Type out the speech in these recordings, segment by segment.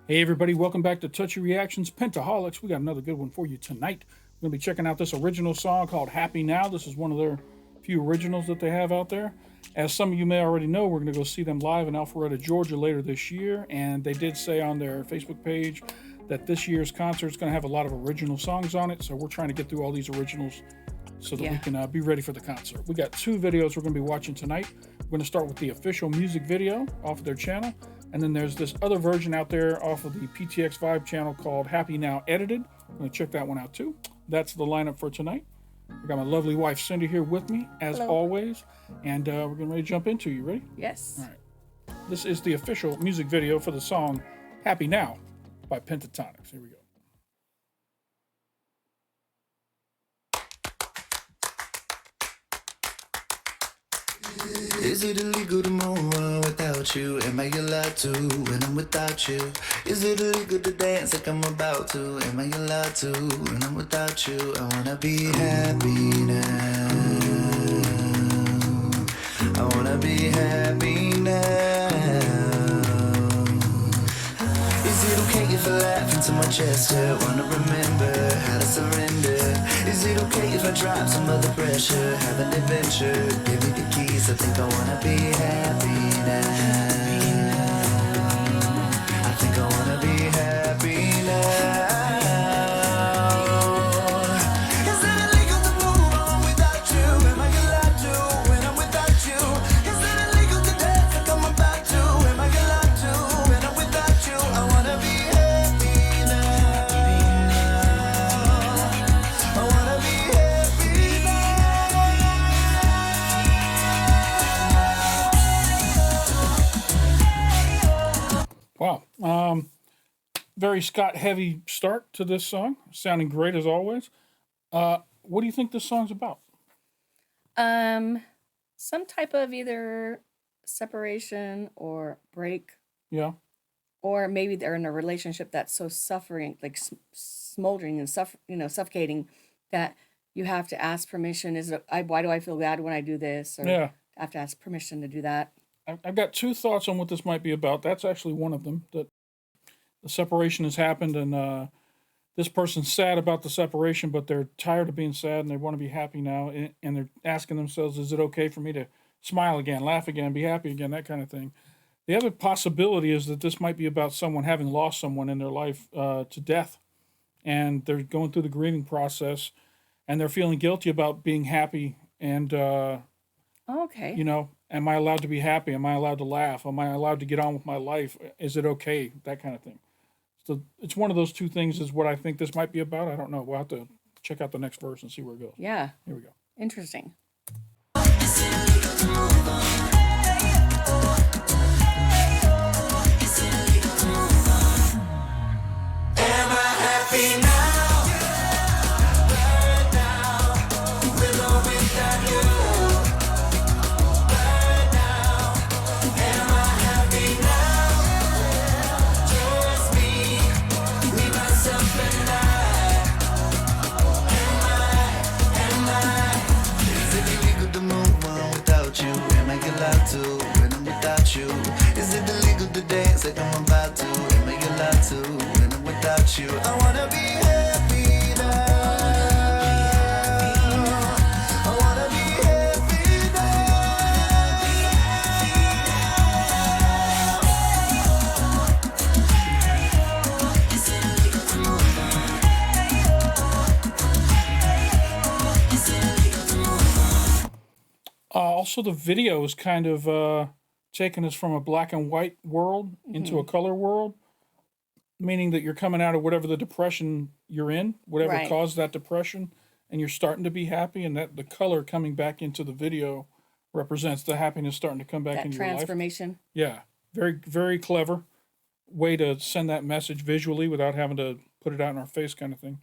Hey everybody, welcome back to Touchy Reactions Pentaholics. We got another good one for you tonight. We're going to be checking out this original song called Happy Now. This is one of their few originals that they have out there. As some of you may already know, we're going to go see them live in Alpharetta, Georgia later this year. And they did say on their Facebook page that this year's concert is going to have a lot of original songs on it. So we're trying to get through all these originals so that we can be ready for the concert. We got two videos we're going to be watching tonight. We're going to start with the official music video off of their channel. And then there's this other version out there off of the PTX Vibe channel called Happy Now Edited. I'm going to check that one out too. That's the lineup for tonight. I got my lovely wife Cindy here with me, as always. And we're getting ready to jump into. You ready? Yes. All right. This is the official music video for the song Happy Now by Pentatonix. Here we go. Is it illegal to move on without you? Am I allowed to when I'm without you? Is it illegal to dance like I'm about to? Am I allowed to when I'm without you? I wanna be happy now. I wanna be happy now. Is it okay if I laugh into my chest? I wanna remember how to surrender. Is it okay if I drop some of the pressure? Have an adventure, give me the keys. I think I wanna be happy now. I think I wanna be happy now. Is it illegal to move on without you? Am I allowed to when I'm without you? Is it illegal to dance like I'm about to? Am I allowed to when I'm without you? I wanna be happy now. I wanna be happy Wow. Very Scott heavy start to this song. Sounding great as always. What do you think this song's about? Some type of either separation or break, Yeah. or maybe they're in a relationship that's so suffering, like smoldering and suffocating, that you have to ask permission. Why do I feel bad when I do this? Or Yeah. I have to ask permission to do that. I've got two thoughts on what this might be about. That's actually one of them. That the separation has happened, and this person's sad about the separation, but they're tired of being sad and they want to be happy now. And they're asking themselves, is it okay for me to smile again, laugh again, be happy again, that kind of thing. The other possibility is that this might be about someone having lost someone in their life to death, and they're going through the grieving process, and they're feeling guilty about being happy. And, Okay. you know, am I allowed to be happy? Am I allowed to laugh? Am I allowed to get on with my life? Is it okay? That kind of thing. So it's one of those two things is what I think this might be about. I don't know. We'll have to check out the next verse and see where it goes. Yeah. Here we go. Interesting. Am I happy now? Right now, with or without you. Right now, am I happy now? Just me, myself, and I. Am I? Is it illegal to move on without you? Am I allowed to when I'm without you? Is it illegal to dance like I'm about to? Am I allowed to when I'm without you? I wanna be happy now. I wanna be happy Also, the video is kind of taking us from a black and white world into a color world, meaning that you're coming out of whatever the depression you're in, whatever Right. caused that depression, and you're starting to be happy, and that the color coming back into the video represents the happiness starting to come back That into your life. transformation. Yeah, very, very clever way to send that message visually without having to put it out in our face, kind of thing.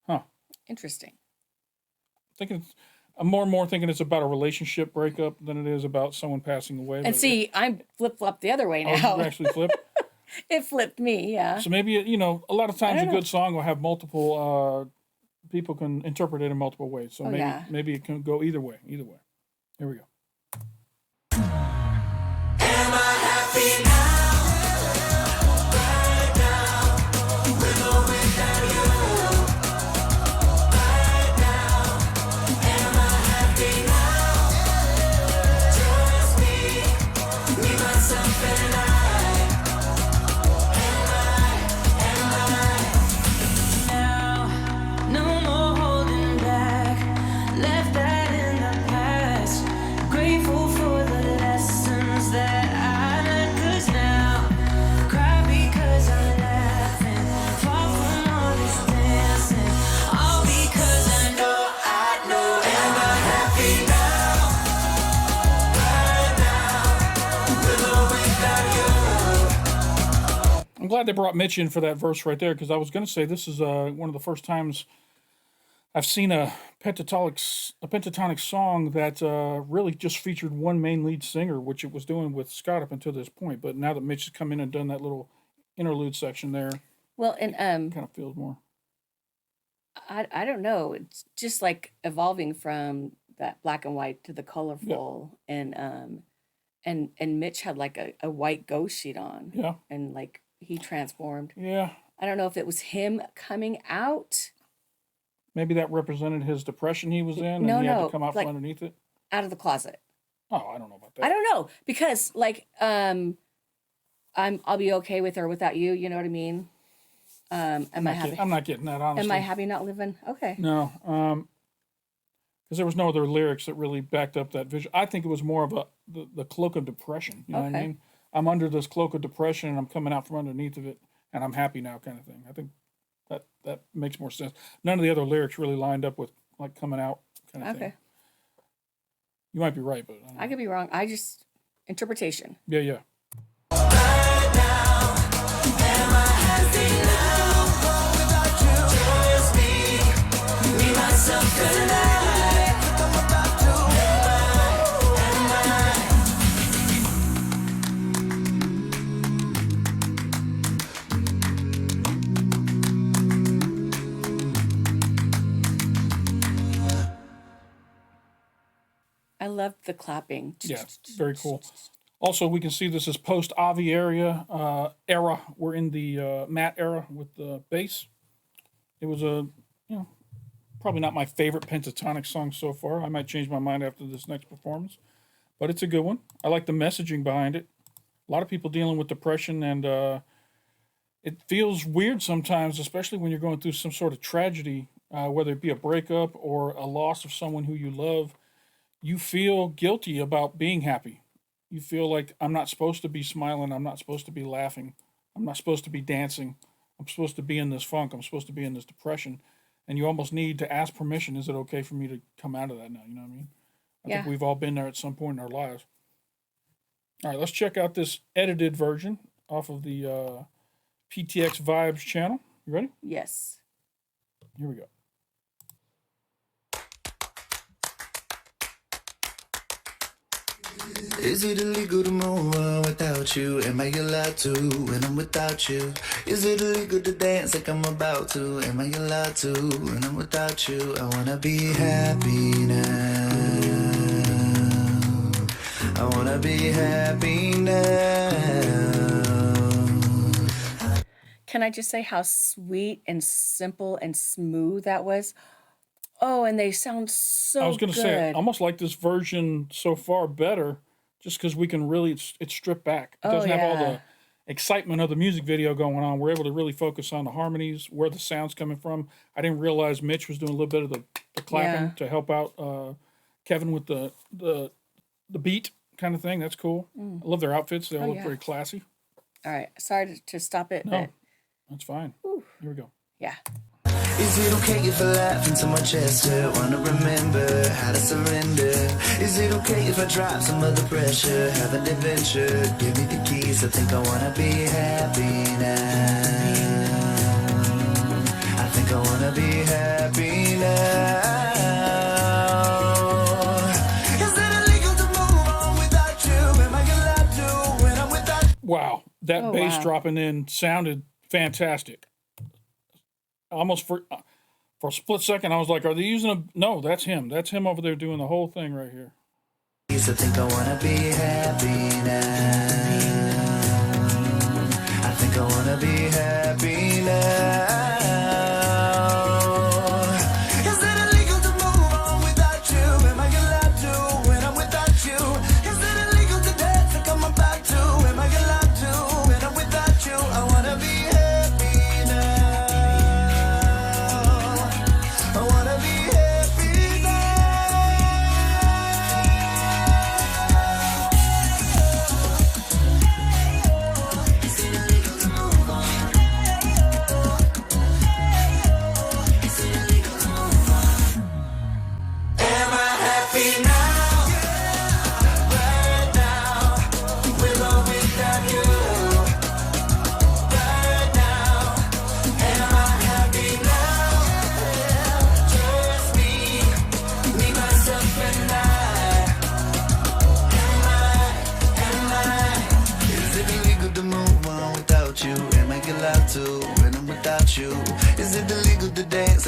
Huh? Interesting. I'm more and more thinking it's about a relationship breakup than it is about someone passing away. And but see, I'm flip-flopped the other way oh, now. you actually flip. It flipped me, yeah. So maybe a lot of times a don't know. good song will have multiple people can interpret it in multiple ways. So Oh, maybe yeah. maybe it can go either way. Either way. Here we go. Am I happy now? Right glad they brought Mitch in for that verse right there, because I was going to say this is one of the first times I've seen a Pentatonix song that really just featured one main lead singer, which it was doing with Scott up until this point. But now that Mitch has come in and done that little interlude section there, Well, and kind of feels more. I don't know. It's just like evolving from that black and white to the colorful, and Mitch had like a white ghost sheet on, Yeah, and like he transformed. yeah. I don't know if it was him coming out Maybe that represented his depression he was in, and No, he had to no, come out like from underneath it. out of the closet. Oh, I don't know about I that. don't know because like I'll be okay with or without you. You know what I mean? Am I happy? I'm not getting that, honestly. Am I happy not living? Okay. No, because there was no other lyrics that really backed up that vision. I think it was more of the cloak of depression. You know what I Okay. mean? I'm under this cloak of depression, and I'm coming out from underneath of it, and I'm happy now, kind of thing. I think that makes more sense. None of the other lyrics really lined up with like coming out kind of thing. Okay. You might be right, but I don't know. I could be wrong. I just interpretation. Yeah, yeah. I love the clapping. Yeah, very cool. Also, we can see this is post Avi era. We're in the Matt era with the bass. It was probably not my favorite Pentatonix song so far. I might change my mind after this next performance, but it's a good one. I like the messaging behind it. A lot of people dealing with depression, and it feels weird sometimes, especially when you're going through some sort of tragedy, whether it be a breakup or a loss of someone who you love. You feel guilty about being happy. You feel like I'm not supposed to be smiling. I'm not supposed to be laughing. I'm not supposed to be dancing. I'm supposed to be in this funk. I'm supposed to be in this depression. And you almost need to ask permission. Is it okay for me to come out of that now? You know what I mean? I think Yeah. we've all been there at some point in our lives. All right, let's check out this edited version off of the PTX Vibes channel. You ready? Yes. Here we go. Is it illegal to move on without you? Am I allowed to when I'm without you? Is it illegal to dance like I'm about to? Am I allowed to when I'm without you? I wanna be happy now. I wanna be happy now. Can I just say how sweet and simple and smooth that was? Oh, and they sound so I was going to good. say, I almost like this version so far better, just because we can really, it's stripped back. It Oh, doesn't have all yeah. the excitement of the music video going on. We're able to really focus on the harmonies, where the sound's coming from. I didn't realize Mitch was doing a little bit of the clapping Yeah. to help out Kevin with the beat kind of thing. That's cool. I love their outfits. They all look yeah. very classy. All right. Sorry to stop it, No, but that's fine. Here we go. yeah. Is it okay if I laugh into my chest? Wanna remember how to surrender? Is it okay if I drop some of the pressure? Have an adventure, give me the keys. I think I wanna be happy now. I think I wanna be happy now. Is it illegal to move on without you? Am I allowed to when I'm without you? Wow, that Oh, bass wow. dropping in sounded fantastic. Almost for a split second, I was like, "Are they using a?" No, that's him. That's him over there doing the whole thing right here. I think I wanna be happy now. I think I wanna be happy now. Is it illegal to move on without you? Am I allowed to when I'm without you? Is it illegal to dance like I'm about to? Am I allowed to when I'm without you? I wanna be happy now. I wanna be happy now.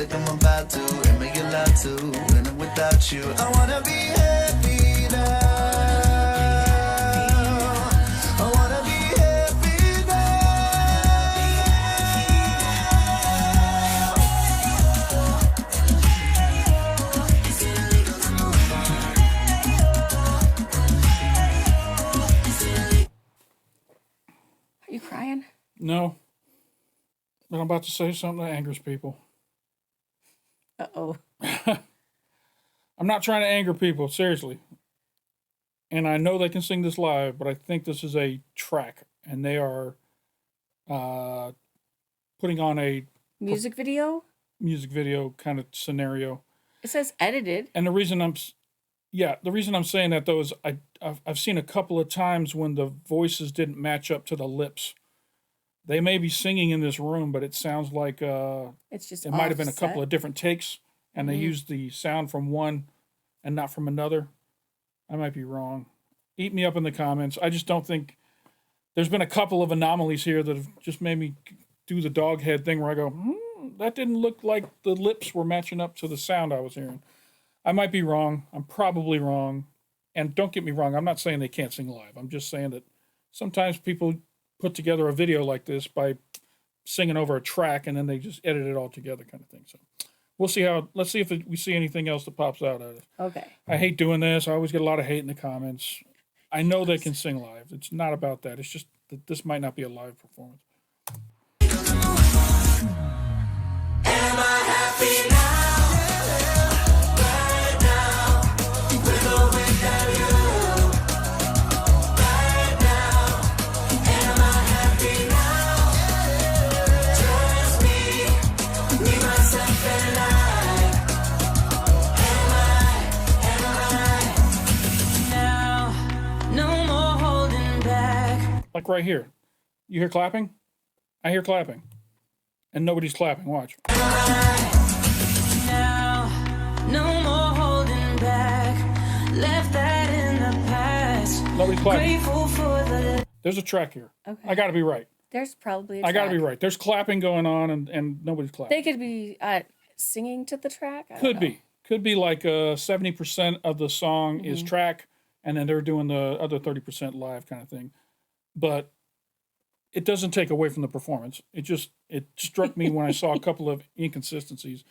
like I'm about to, and make you love to, when I'm without you. I wanna be happy now. I wanna be happy Are you crying? No. But I'm about to say something that angers people. Uh-oh. I'm not trying to anger people, seriously. And I know they can sing this live, but I think this is a track, and they are putting on a Music video? music video kind of scenario. It says edited. And the reason I'm saying that though is I've seen a couple of times when the voices didn't match up to the lips. They may be singing in this room, but it sounds like It's just it might have been a offset. couple of different takes, and they used the sound from one and not from another. I might be wrong. Eat me up in the comments. I just don't think there's been a couple of anomalies here that have just made me do the dog head thing where I go, that didn't look like the lips were matching up to the sound I was hearing. I might be wrong. I'm probably wrong. And don't get me wrong, I'm not saying they can't sing live. I'm just saying that sometimes people put together a video like this by singing over a track and then they just edit it all together kind of thing. So we'll see let's see if we see anything else that pops out of it. Okay. I hate doing this. I always get a lot of hate in the comments. I know they can sing live. It's not about that. It's just that this might not be a live performance. Am I happy now? Right now, with or without you. Right now, am I happy now? Just me, myself, and I. Am I now? No more holding back. Like right here. You hear clapping? I hear clapping. And nobody's clapping. Watch. Now, no more holding back. Left that in the past. Nobody's clapping. Grateful for the. There's a track here. Okay. I got to be right. There's probably a I got to be track. right. There's clapping going on and nobody's clapping. They could be singing to the track. I don't Could know. be. Could be like 70% of the song is track, and then they're doing the other 30% live kind of thing. But it doesn't take away from the performance. It struck me when I saw a couple of inconsistencies.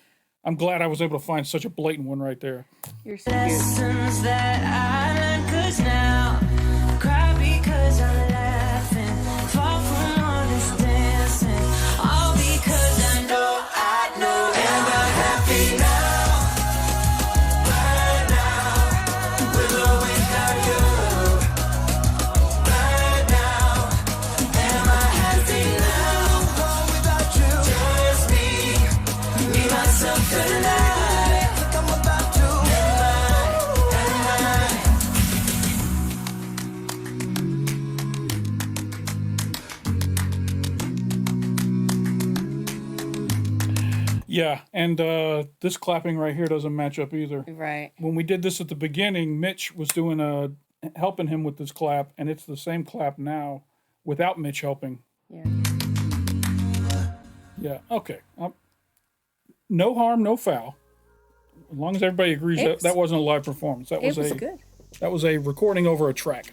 I'm glad I was able to find such a blatant one right there. You're so cute. Lessons that I learned, 'cause now I cry because I'm laughing. Fall from all this dancing. All because I know. Am I happy now? Right now, with or without you. Right now, am I happy now? Without you, just me, myself, and I. Like I'm about to. Yeah, and this clapping right here doesn't match up either. Right. When we did this at the beginning, Mitch was doing helping him with this clap, and it's the same clap now without Mitch helping. Yeah. Yeah, okay. No harm, no foul. As long as everybody agrees It was- that wasn't a live performance. That It was was good. That was a recording over a track.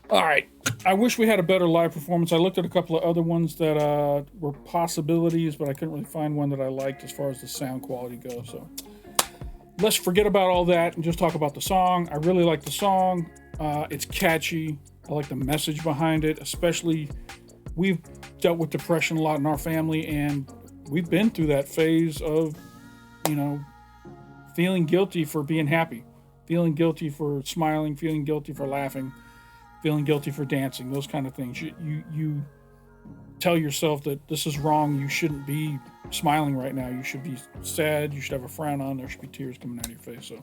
All right. I wish we had a better live performance. I looked at a couple of other ones that were possibilities, but I couldn't really find one that I liked as far as the sound quality goes. So let's forget about all that and just talk about the song. I really like the song. It's catchy. I like the message behind it, especially we've dealt with depression a lot in our family, and we've been through that phase of, feeling guilty for being happy, feeling guilty for smiling, feeling guilty for laughing, feeling guilty for dancing, those kind of things. You tell yourself that this is wrong. You shouldn't be smiling right now. You should be sad. You should have a frown on. There should be tears coming out of your face. So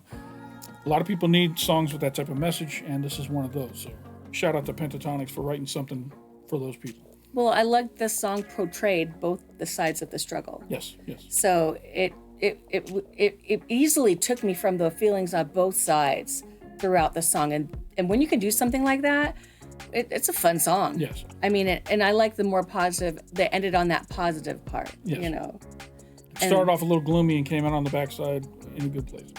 a lot of people need songs with that type of message, and this is one of those. So shout out to Pentatonix for writing something for those people. Well, I like this song portrayed both the sides of the struggle. Yes, yes. So it easily took me from the feelings on both sides throughout the song. And when you can do something like that, it's a fun song. Yes. I mean, and I like the more positive, they ended on that positive part, Yes. started off a little gloomy and came out on the backside in a good place.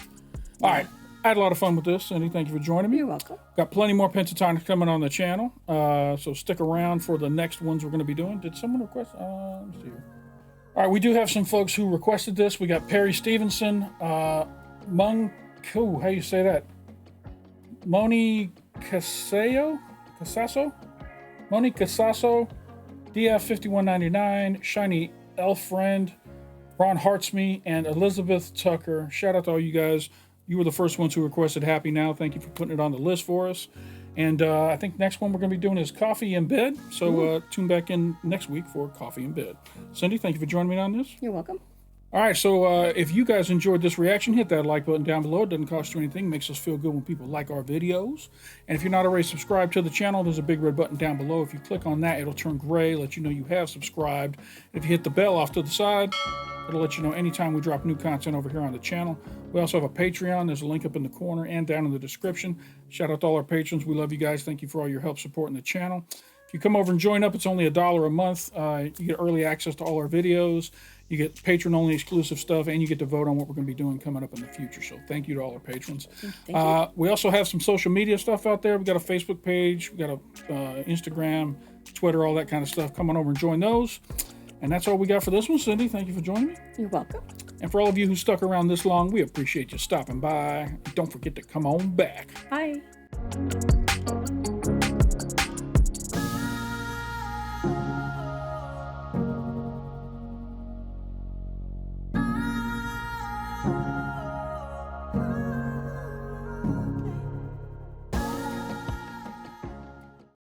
All right. I had a lot of fun with this, Cindy. Thank you for joining me. You're welcome. Got plenty more Pentatonix coming on the channel, so stick around for the next ones we're going to be doing. Did someone request? Let me see here. All right, we do have some folks who requested this. We got Perry Stevenson, how you say that? Moni Casasso, DF5199, Shiny Elf Friend, Ron Hartsme, and Elizabeth Tucker. Shout out to all you guys. You were the first ones who requested Happy Now. Thank you for putting it on the list for us. And I think next one we're going to be doing is Coffee in Bed. So tune back in next week for Coffee in Bed. Cindy, thank you for joining me on this. You're welcome. All right, so if you guys enjoyed this reaction, hit that like button down below. It doesn't cost you anything. Makes us feel good when people like our videos. And if you're not already subscribed to the channel, there's a big red button down below. If you click on that, it'll turn gray, let you know you have subscribed. If you hit the bell off to the side, it'll let you know anytime we drop new content over here on the channel. We also have a Patreon. There's a link up in the corner and down in the description. Shout out to all our patrons. We love you guys. Thank you for all your help supporting the channel. If you come over and join up, it's only $1 a month. You get early access to all our videos. You get patron-only exclusive stuff, and you get to vote on what we're going to be doing coming up in the future. So thank you to all our patrons. Thank you. We also have some social media stuff out there. We've got a Facebook page. We've got a Instagram, Twitter, all that kind of stuff. Come on over and join those. And that's all we got for this one. Cindy, thank you for joining me. You're welcome. And for all of you who stuck around this long, we appreciate you stopping by. Don't forget to come on back. Bye.